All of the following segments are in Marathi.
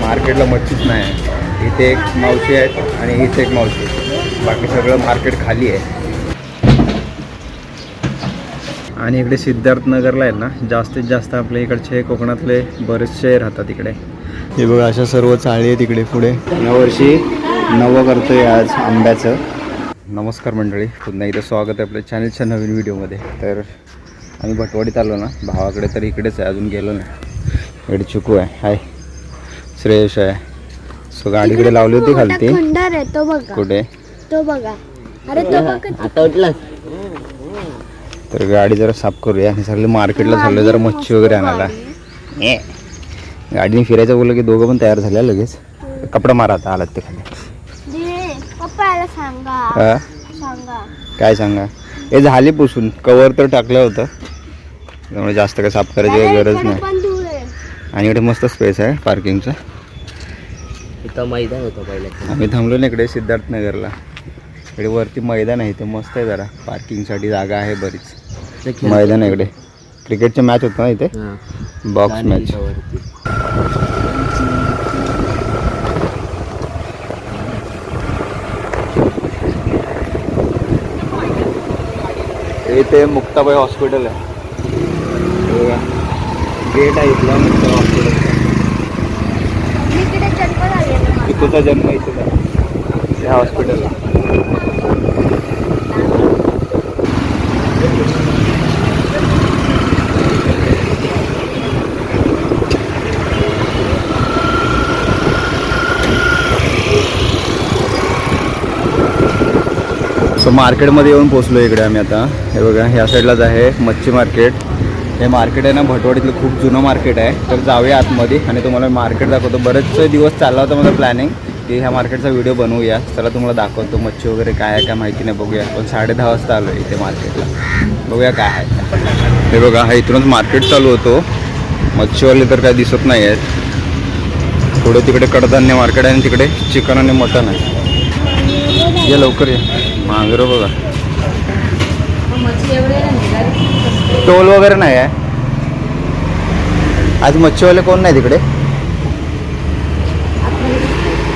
मार्केटला मच्छीच नाही आहे. इथे एक मावशी आहेत आणि इथे एक मावशी, बाकी सगळं मार्केट खाली आहे. आणि इकडे सिद्धार्थनगरला आहे ना जास्तीत जास्त आपल्या इकडचे कोकणातले बरेचसे राहतात इकडे. हे बघा अशा सर्व चाळी आहेत इकडे पुढे. यावर्षी नवं करतोय आज आंब्याचं. नमस्कार मंडळी, पुन्हा एकदा स्वागत आहे आपल्या चॅनलच्या नवीन व्हिडिओमध्ये. तर आम्ही भटवाडीत आलो ना भावाकडे, तर इकडेच आहे, अजून गेलो नाही. इकडे चिकू आहे, हाय श्रेयश आहे. सो गाडीकडे लावली होती खालती. कुठे तो बघा, अरे तो बघा आता उठला. तर गाडी जरा साफ करूया आणि सगळे मार्केटला चाललो जरा मच्छी वगैरे आणायला. गाडीने फिरायचं बोललं की दोघं पण तयार झाले लगेच. कपडा मारा आता आलात ते खाली. पप्पाला सांगा. काय सांगा, हे झाली पुसून, कवर तर टाकलं होतं, त्यामुळे जास्त काय साफ करायची काही गरज नाही. आणि इकडे मस्त स्पेस आहे पार्किंगचा. इथं मैदान होतं पहिलं. आम्ही थांबलो ना इकडे सिद्धार्थनगरला. इकडे वरती मैदान आहे, ते मस्त आहे, जरा पार्किंगसाठी जागा आहे बरीच. मैदान आहे इकडे. क्रिकेटची मॅच होतं ना इथे, बॉक्स मॅच. इथे मुक्ताबाई हॉस्पिटल आहे, गेट आहे इथला मुक्ता हॉस्पिटल. तिथूचा जन्म इथे झाला या हॉस्पिटलला. सो मार्केटमध्ये येऊन पोचलो इकडे आम्ही आता. हे बघा ह्या साईडलाच आहे मच्छी मार्केट. हे मार्केट आहे ना भटवाडीतलं खूप जुनं मार्केट आहे. तर जाऊया आतमध्ये आणि तुम्हाला मार्केट दाखवतो. बरेचसे दिवस चालला होता माझं प्लॅनिंग की ह्या मार्केटचा व्हिडिओ बनवूया. चला तुम्हाला दाखवतो मच्छी वगैरे काय आहे काय माहिती नाही, बघूया. पण 10:30 वाजता आलो इथे मार्केटला, बघूया काय आहे. हे बघा हा इथूनच मार्केट चालू होतो. मच्छीवाले तर काय दिसत नाही आहेत. पुढे तिकडे कडधान्य मार्केट आहे आणि तिकडे चिकन आणि मटन आहे. ये लवकर ये. मांजर बघा, टोल वगैरे नाही आहे आज. मच्छीवाले कोण नाही तिकडे,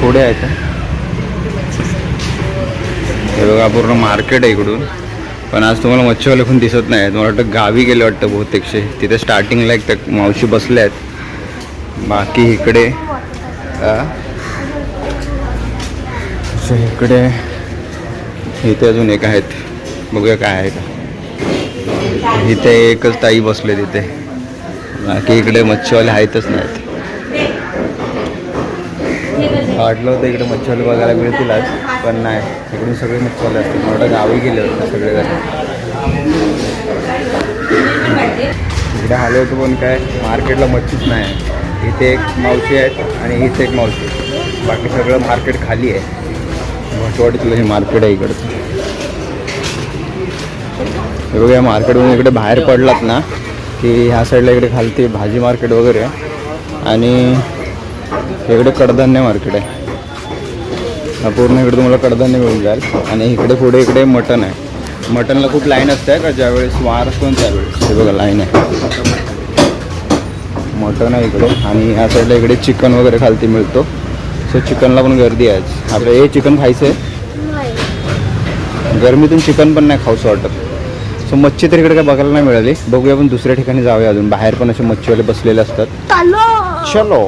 पुढे आहे का. हे बघा पूर्ण मार्केट आहे इकडून, पण आज तुम्हाला मच्छीवाले पण दिसत नाही आहेत. मला वाटतं गावी गेले वाटतं बहुतेकशे. तिथे स्टार्टिंगला एक त्या मावशी बसल्या आहेत. बाकी इकडे इकडे इथे अजून एक आहेत, बघूया काय आहे का. इथे एकच ताई बसले तिथे, बाकी इकडे मच्छीवाले आहेतच नाहीत. वाटलं होतं इकडे मच्छीवाले बघायला मिळतील आज, पण नाही. इकडून सगळे मच्छीवाले असतात. मोठं गावी गेले होते सगळेजण. इकडे आलो होतो पण काय मार्केटला मच्छीच नाही आहे. इथे एक मावशी आहेत आणि इथे एक मावशी, बाकी सगळं मार्केट खाली आहे. भटवाडीतलं हे मार्केट आहे इकडचं. हे बघा या मार्केटमधून इकडे बाहेर पडलात ना की ह्या साईडला इकडे खालती भाजी मार्केट वगैरे आहे आणि इकडे कडधान्य मार्केट आहे. पूर्ण इकडे तुम्हाला कडधान्य मिळून जाईल. आणि इकडे पुढे इकडे मटण आहे. मटणला खूप लाईन असते का, ज्यावेळेस वार असतो ना त्यावेळेस. हे बघा लाईन आहे, मटण आहे इकडे. आणि ह्या साईडला इकडे चिकन वगैरे खालती मिळतो. सो चिकनला पण गर्दी आहे. आपलं हे चिकन खायचं आहे, गरमीतून चिकन पण नाही खाऊसं वाटत. सो मच्छी तर इकडे काय बघायला नाही मिळाली. बघूया पण दुसऱ्या ठिकाणी जाऊया अजून. बाहेर पण असे मच्छीवाले बसलेले असतात. चलो.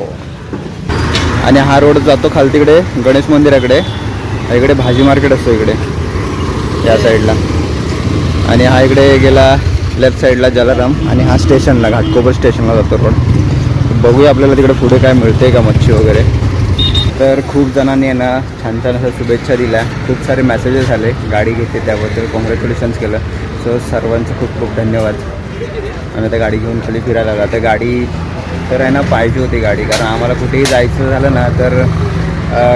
आणि हा रोड जातो खाली तिकडे गणेश मंदिराकडे. इकडे भाजी मार्केट असतो इकडे या साईडला. आणि हा इकडे गेला लेफ्ट साईडला जलाराम. आणि हा स्टेशनला घाटकोपर स्टेशनला जातो रोड. बघूया आपल्याला तिकडे पुढे काय मिळते का मच्छी वगैरे. तर खूप जणांनी यांना छान छान असं शुभेच्छा दिल्या. खूप सारे मेसेजेस आले गाडी घेते त्याबद्दल, कॉंग्रॅच्युलेशन्स केलं. सो सर्वांचं खूप खूप धन्यवाद. आणि आता गाडी घेऊन खाली फिरायला लागला. तर गाडी तर आहे ना पाहिजे होती गाडी, कारण आम्हाला कुठेही जायचं झालं ना तर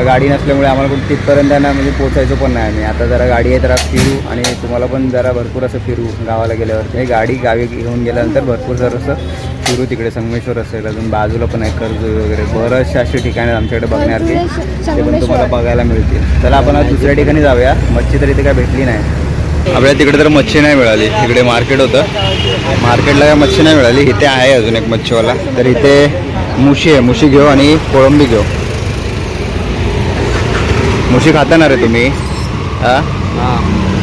गाडी नसल्यामुळे आम्हाला कुठे तिथपर्यंत ना म्हणजे पोचायचं पण नाही आम्ही. आता जरा गाडी आहे, जरा फिरू आणि तुम्हाला पण जरा भरपूर असं फिरू गावाला गेल्यावर. हे गाडी गावी घेऊन गेल्यानंतर भरपूर जर असं फिरू. तिकडे संगमेश्वर असेल, अजून बाजूला पण आहे कर्जोई वगैरे, बरेचसे असे ठिकाणे आमच्याकडे बघण्यासारखे, ते पण तुम्हाला बघायला मिळतील. चला आपण आज दुसऱ्या ठिकाणी जाऊया. मच्छी तर इथे काय भेटली नाही आपल्याला. तिकडे तर मच्छी नाही मिळाली. इकडे मार्केट होतं, मार्केटला काय मच्छी नाही मिळाली. इथे आहे अजून एक मच्छीवाला. तर इथे मुशी आहे, मुशी घेऊ आणि कोळंबी घेऊ. मुशी खाता ना रे तुम्ही? हा,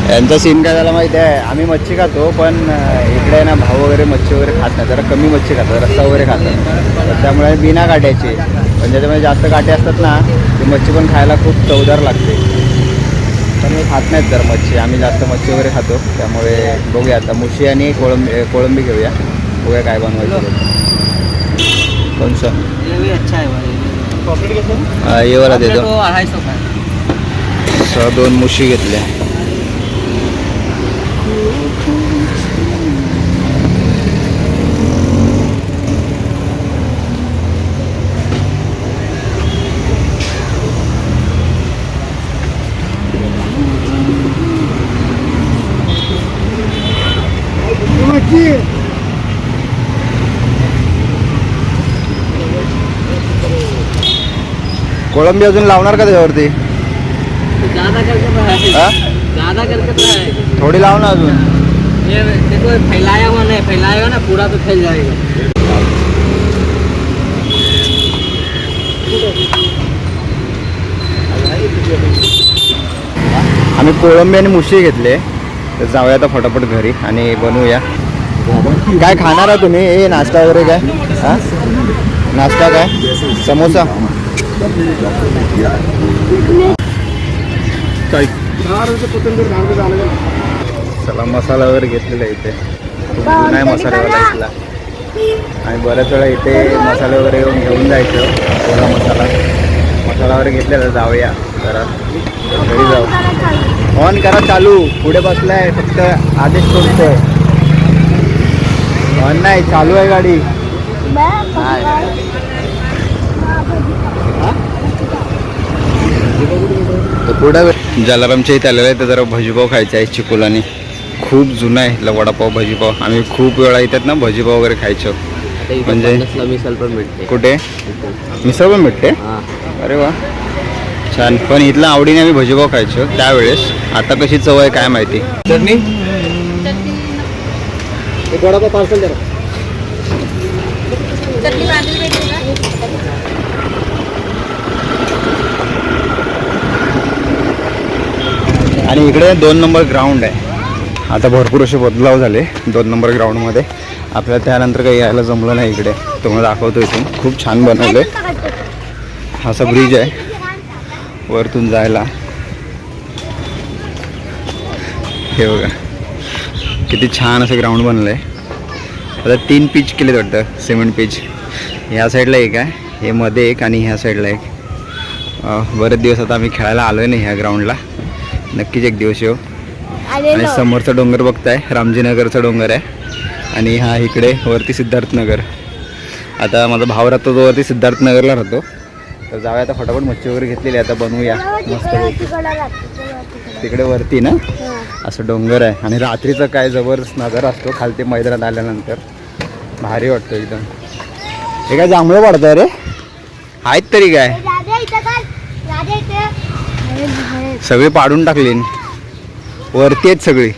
यांचा सीन काय झाला माहिती आहे, आम्ही मच्छी खातो पण इकडे ना भाव वगैरे मच्छी वगैरे खात नाही, जरा कमी मच्छी खातात, रस्सा वगैरे खातात. तर त्यामुळे बिना काट्याची, पण ज्याच्यामध्ये जास्त काटे असतात ना ती मच्छी पण खायला खूप चवदार लागते. पण मी खात नाहीत जर मच्छी, आम्ही जास्त मच्छी वगैरे खातो. त्यामुळे बघूया आता मुशी आणि कोळंबी घेऊया, बघूया काय बनवायचं. कोणचं अच्छा आहे ये वाला देतो. 250 2 मुशी घेतल्या. कोळंबी अजून लावणार का त्याच्यावरती? ज्यादा करके तो है, हा? ज्यादा करके तो है. थोडी लाव ना अजून. ये देखो फैलाया हुआ नहीं, फैलाएगा ना पूरा तो फैल जाएगा. आम्ही कोळंबी आणि मुशी घेतले, तर जाऊया आता फटाफट घरी आणि बनवूया. काय खाणार आहे तुम्ही? ए नाश्ता वगैरे काय? हा, नाश्ता काय? समोसा. चला मसाला वगैरे घेतलेला आहे इथे, खूप जुना आहे मसाल्यावाला इथला. आणि बऱ्याच वेळा इथे मसाले वगैरे घेऊन जायचं. थोडा मसाला वगैरे घेतलेला. जाऊया जरा घरी जाऊ. ऑन करा चालू, पुढे बसलाय फक्त आदेश सोडतोय. ऑन नाही, चालू आहे गाडी. तर पुढं जलारामच्या इथे आलेलं आहे, तर जरा भजीपाव खायचा आहे चिकोलाने. खूप जुना आहे वडापाव भजीपाव. आम्ही खूप वेळा येतात ना भजीपाव वगैरे खायचो. म्हणजे मिसल पण भेटते. कुठे मिसळ पण भेटते? अरे वा, छान. पण इथला आवडीने आम्ही भजीपाव खायचो त्यावेळेस. आता कशी चव आहे काय माहिती. चटणी वडापाव पार्सल द्या. आणि इकडे 2 नंबर ग्राउंड आहे. आता भरपूर असे बदलाव झाले 2 नंबर ग्राउंडमध्ये. आपल्याला त्यानंतर काही यायला जमलं नाही इकडे, तुम्हाला दाखवतो. इथून खूप छान बनवलं आहे. हा असा ब्रिज आहे वरतून जायला. हे बघा किती छान असं ग्राउंड बनलं आहे. आता 3 पिच केलेत वाटतं, सिमेंट पिच. ह्या साईडला एक आहे, हे मध्ये एक, आणि ह्या साईडला एक. बरेच दिवस आता आम्ही खेळायला आलो नाही ह्या ग्राउंडला. नक्कीच एक दिवस येऊ. आणि समोरचा डोंगर बघताय रामजीनगरचा डोंगर आहे. आणि हा इकडे वरती सिद्धार्थनगर. आता माझा भाव राहतो तो वरती सिद्धार्थनगरला राहतो. तर जाऊया आता फटाफट. मच्छी वगैरे घेतलेली आता बनवूया मस्त. तिकडे वरती ना असं डोंगर आहे, आणि रात्रीचं काय जबरदस्त नजारा असतो खालती मैदानात आल्यानंतर. भारी वाटतं एकदम. हे काय जांभळं पडतं रे? आहेत तरी काय? सगळी पाडून टाकली वरती आहेत सगळी.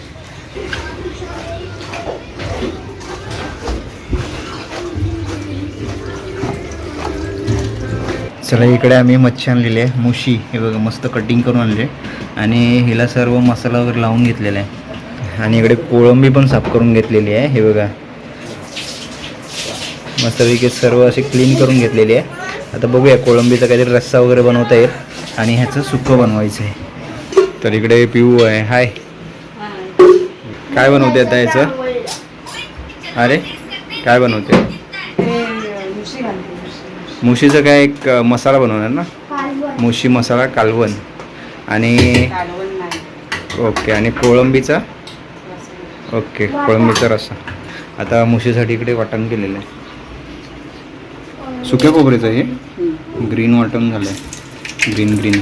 चला इकडे आम्ही मच्छी आणलेली आहे मुशी. हे बघा मस्त कटिंग करून आणले, आणि हिला सर्व मसाला वगैरे लावून घेतलेला आहे. आणि इकडे कोळंबी पण साफ करून घेतलेली आहे. हे बघा मस्तपैकी सर्व अशी क्लीन करून घेतलेली आहे. आता बघूया कोळंबीचा काहीतरी रस्सा वगैरे बनवता येईल, आणि ह्याचं सुक्कं बनवायचं आहे. तर इकडे पिऊ आहे. हाय, काय बनवते आता याचं? अरे काय बनवते? मुशीचं काय एक मसाला बनवणार ना, मुशी मसाला कालवण. आणि ओके, आणि कोळंबीचा ओके, कोळंबीचा रस्सा. आता मुशीसाठी इकडे वाटण केलेलं आहे सुक्या खोबऱ्याचं. हे ग्रीन वाटण झालं आहे, ग्रीन.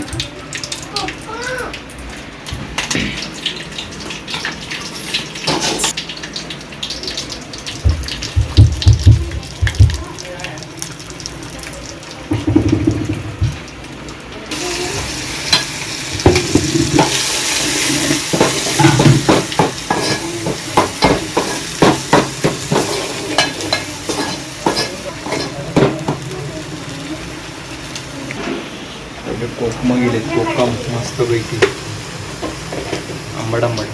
कोकम गेले कोकम मस्तपैकी आंबट आंबट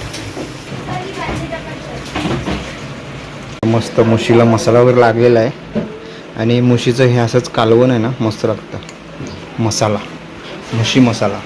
मस्त मुशीला मसाला वगैरे लागलेला आहे आणि मुशीचं हे असंच कालवण आहे ना मस्त लागतं मसाला मुशी मसाला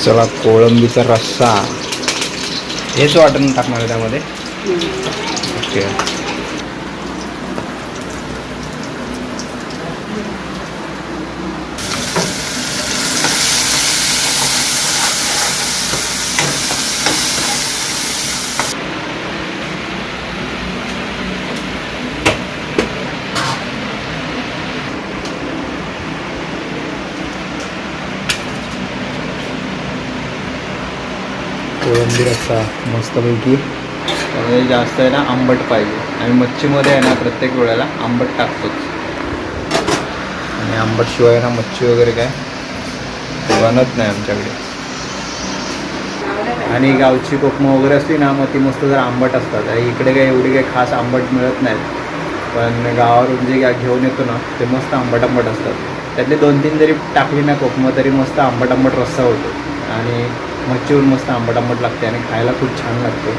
चला कोळंबीचा रस्सा हेच वाटण टाकणार आहे त्यामध्ये ओके कोळंबी रस्सा मस्तपैकी त्यामध्ये जास्त आहे ना आंबट पाहिजे आणि मच्छीमध्ये आहे ना प्रत्येक वेळेला आंबट टाकतोच आणि आंबटशिवाय ना मच्छी वगैरे काय बनत नाही आमच्याकडे आणि गावची कोकमं वगैरे असली ना मग ती मस्त जर आंबट असतात आणि इकडे काय एवढी काही खास आंबट मिळत नाहीत पण गावावरून जे घेऊन येतो ना ते मस्त आंबट आंबट असतात त्यातले 2-3 जरी टाकली ना कोकमं तरी मस्त आंबट आंबट रस्सा होतो आणि मच्छीवर मस्त आंबट आंबट लागते आणि खायला खूप छान लागते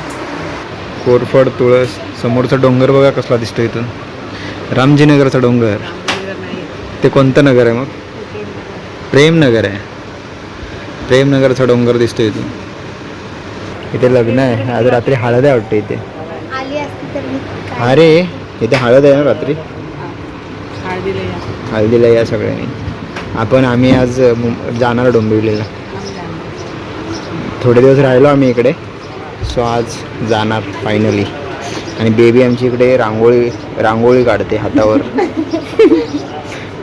कोरफड तुळस समोरचा डोंगर बघा कसला दिसतो इथून रामजीनगरचा डोंगर ते कोणतं नगर आहे मग प्रेमनगर आहे प्रेमनगरचा डोंगर दिसतो इथून इथे लग्न आहे आज रात्री हळद आहे वाटतं इथे अरे इथे हळद आहे ना रात्री हळदीला या सगळ्यांनी आम्ही आज जाणार डोंबिवलीला थोडे दिवस राहिलो आम्ही इकडे सो आज जाणार फायनली आणि बेबी आमची इकडे रांगोळी काढते हातावर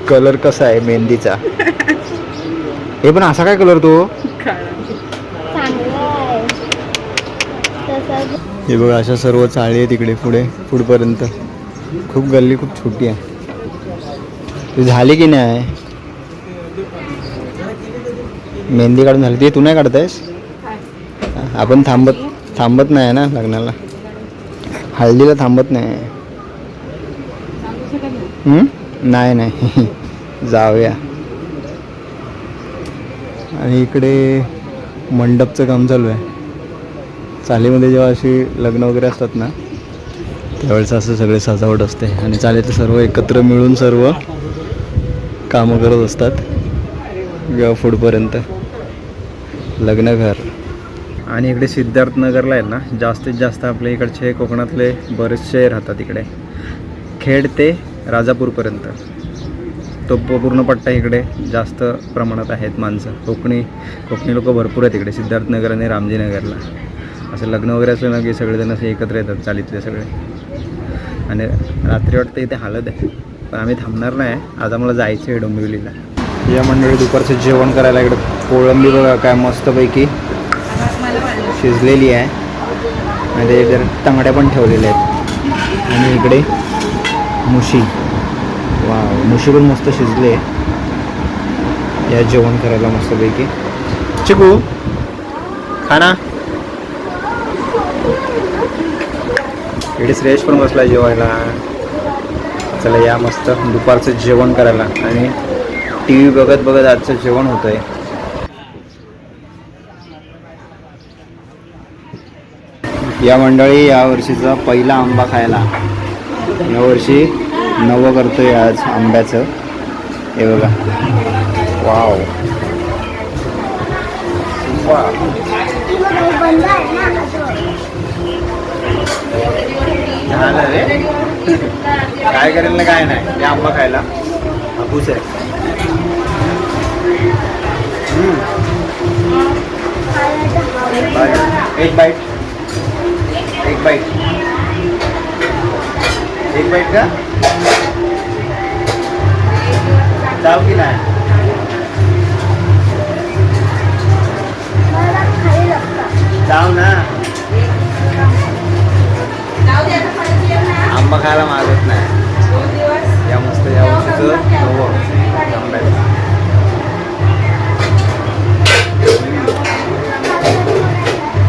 कलर कसा आहे मेहंदीचा हे पण असा काय कलर तो हे बघा अशा सर्व चाळी आहे तिकडे पुढपर्यंत खूप गल्ली खूप छोटी आहे ती झाली की नाही मेहंदी काढून झाली ती तू नाही काढतायस आपण थांबत नाही ना लग्नाला हळदीला थांबत नाही नाही जाऊया आणि इकडे मंडपचं काम चालू आहे चालीमध्ये जेव्हा अशी लग्न वगैरे असतात ना त्यावेळेस असं सगळे सजावट असते आणि चालीचे सर्व एकत्र मिळून सर्व कामं करत असतात जेव्हा पुढपर्यंत लग्नघर आणि इकडे सिद्धार्थनगरला आहे ना जास्तीत जास्त आपल्या इकडचे कोकणातले बरेचसे राहतात इकडे खेड ते राजापूरपर्यंत तो पूर्ण पट्टा इकडे जास्त प्रमाणात आहेत माणसं कोकणी लोक भरपूर आहेत इकडे सिद्धार्थनगर आणि रामजीनगरला असं लग्न वगैरे असलं ना की सगळेजण असे एकत्र येतात चालीतले सगळे आणि रात्री वाटतं इथे हळद आहे पण आम्ही थांबणार नाही आज आम्हाला जायचं आहे डोंबिवलीला या मंडळी दुपारचं जेवण करायला इकडे कोळंबी बघा काय मस्तपैकी शिजलेली आहे आणि त्याच्यात तांगड्या पण ठेवलेल्या आहेत आणि इकडे मुशी वा मुशी पण मस्त शिजले या जेवण करायला मस्तपैकी चिकू खाना इकडे श्रेयश पण बसला जेवायला चला या मस्त दुपारचं जेवण करायला आणि टी व्ही बघत बघत आजचं जेवण होतं आहे या मंडळी यावर्षीचा पहिला आंबा खायला यावर्षी नवं करतोय आज आंब्याचं हे बघा वाव झालं रे काय करेल ना काय नाही या आंबा खायला हापूस आहे एक बाईट का जाऊ की नाही